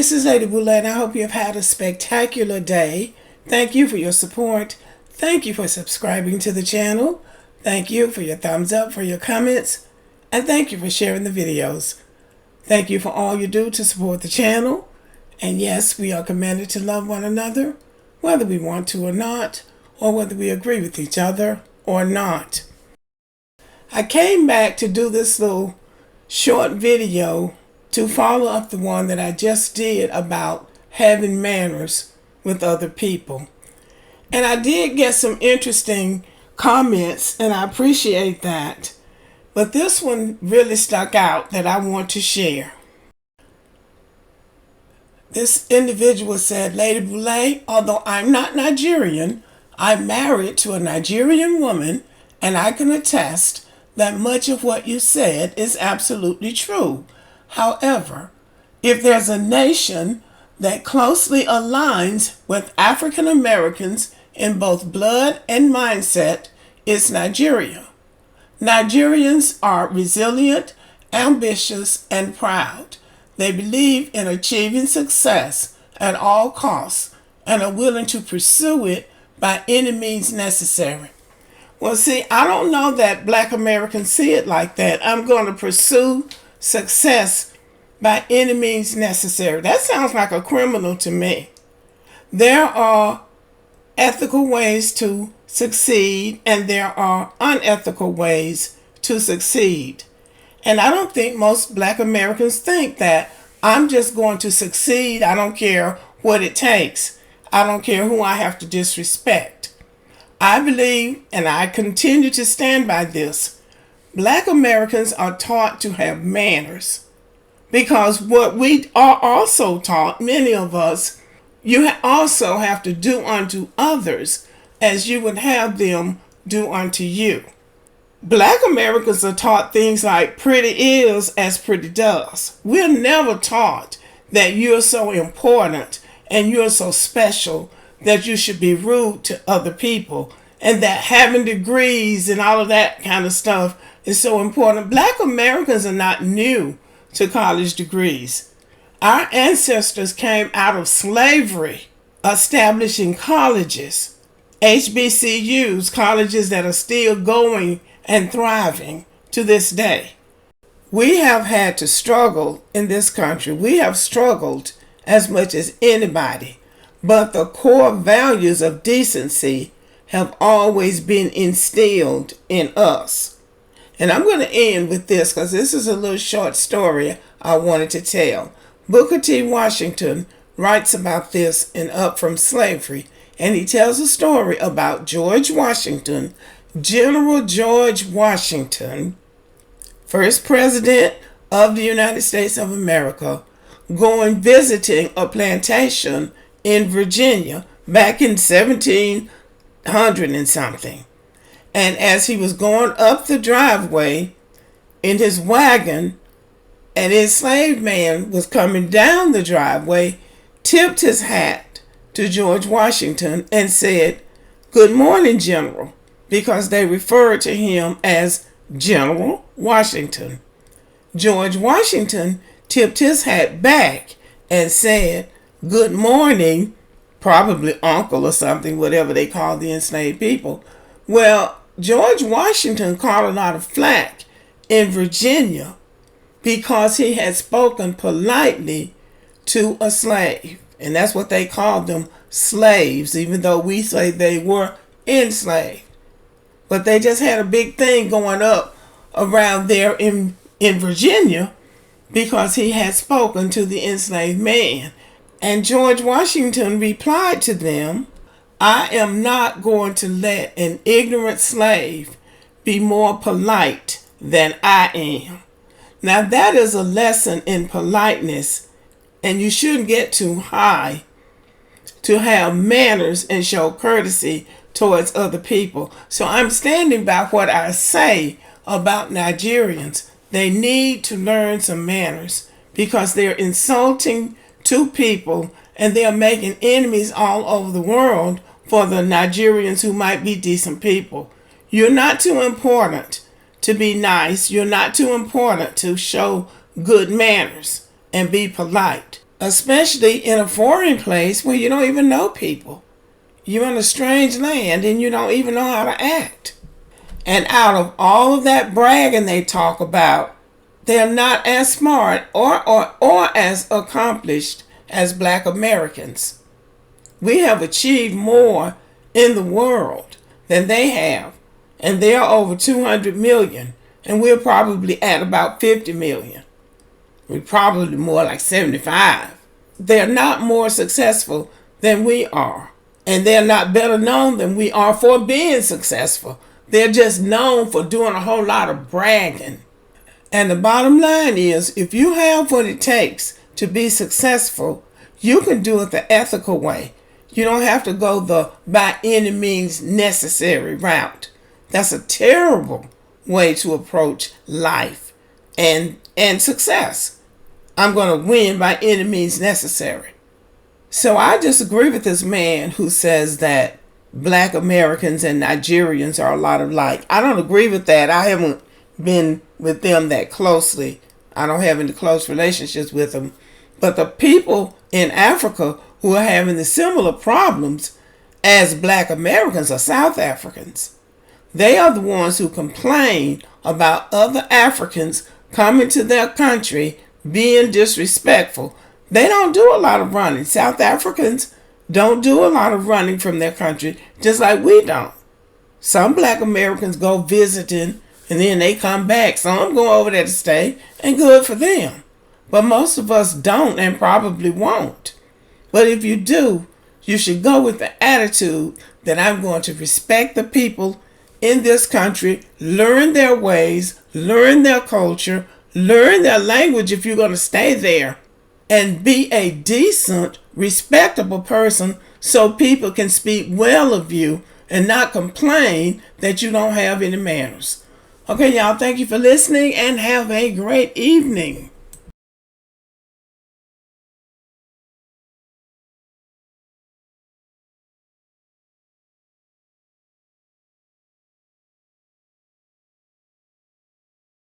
This is Lady Boulette, and I hope you have had a spectacular day. Thank you for your support. Thank you for subscribing to the channel. Thank you for your thumbs up, for your comments, and thank you for sharing the videos. Thank you for all you do to support the channel. And yes, we are commanded to love one another, whether we want to or not, or whether we agree with each other or not. I came back to do this little short video to follow up the one that I just did about having manners with other people. And I did get some interesting comments, and I appreciate that. But this one really stuck out that I want to share. This individual said, Lady Boulette, although I'm not Nigerian, I'm married to a Nigerian woman, and I can attest that much of what you said is absolutely true. However, if there's a nation that closely aligns with African Americans in both blood and mindset, it's Nigeria. Nigerians are resilient, ambitious, and proud. They believe in achieving success at all costs and are willing to pursue it by any means necessary. Well, see, I don't know that Black Americans see it like that. I'm going to pursue success by any means necessary. That sounds like a criminal to me. There are ethical ways to succeed, and there are unethical ways to succeed. And I don't think most Black Americans think that I'm just going to succeed. I don't care what it takes. I don't care who I have to disrespect. I believe, and I continue to stand by this, Black Americans are taught to have manners, because what we are also taught, many of us, you also have to do unto others as you would have them do unto you. Black Americans are taught things like pretty is as pretty does. We're never taught that you're so important and you're so special that you should be rude to other people, and that having degrees and all of that kind of stuff is so important. Black Americans are not new to college degrees. Our ancestors came out of slavery, establishing colleges, HBCUs, colleges that are still going and thriving to this day. We have had to struggle in this country. We have struggled as much as anybody, but the core values of decency have always been instilled in us. And I'm going to end with this because this is a little short story I wanted to tell. Booker T. Washington writes about this in Up From Slavery, and he tells a story about George Washington, General George Washington, first president of the United States of America, going visiting a plantation in Virginia back in 1700 and something. And as he was going up the driveway in his wagon, an enslaved man was coming down the driveway, tipped his hat to George Washington and said, "Good morning, General," because they referred to him as General Washington. George Washington tipped his hat back and said, "Good morning," probably uncle or something, whatever they call the enslaved people. Well, George Washington caught a lot of flack in Virginia because he had spoken politely to a slave. And that's what they called them, slaves, even though we say they were enslaved. But they just had a big thing going up around there in Virginia because he had spoken to the enslaved man. And George Washington replied to them, "I am not going to let an ignorant slave be more polite than I am." Now that is a lesson in politeness, and you shouldn't get too high to have manners and show courtesy towards other people. So I'm standing by what I say about Nigerians. They need to learn some manners because they're insulting to people, and they're making enemies all over the world for the Nigerians who might be decent people. You're not too important to be nice. You're not too important to show good manners and be polite. especially in a foreign place where you don't even know people. You're in a strange land and you don't even know how to act. And out of all of that bragging they talk about, they're not as smart or as accomplished as Black Americans. We have achieved more in the world than they have. And they're over 200 million. And we're probably at about 50 million. We're probably more like 75. They're not more successful than we are. And they're not better known than we are for being successful. They're just known for doing a whole lot of bragging. And the bottom line is, if you have what it takes to be successful, you can do it the ethical way. You don't have to go the by any means necessary route. That's a terrible way to approach life and success. I'm going to win by any means necessary. So I disagree with this man who says that Black Americans and Nigerians are a lot alike. I don't agree with that. I haven't been with them that closely. I don't have any close relationships with them. But the people in Africa who are having the similar problems as Black Americans are South Africans. They are the ones who complain about other Africans coming to their country being disrespectful. They don't do a lot of running. South Africans don't do a lot of running from their country, just like we don't. Some Black Americans go visiting and then they come back. Some go over there to stay, and good for them. But most of us don't and probably won't. But if you do, you should go with the attitude that I'm going to respect the people in this country, learn their ways, learn their culture, learn their language if you're going to stay there, and be a decent, respectable person so people can speak well of you and not complain that you don't have any manners. Okay, y'all, thank you for listening and have a great evening.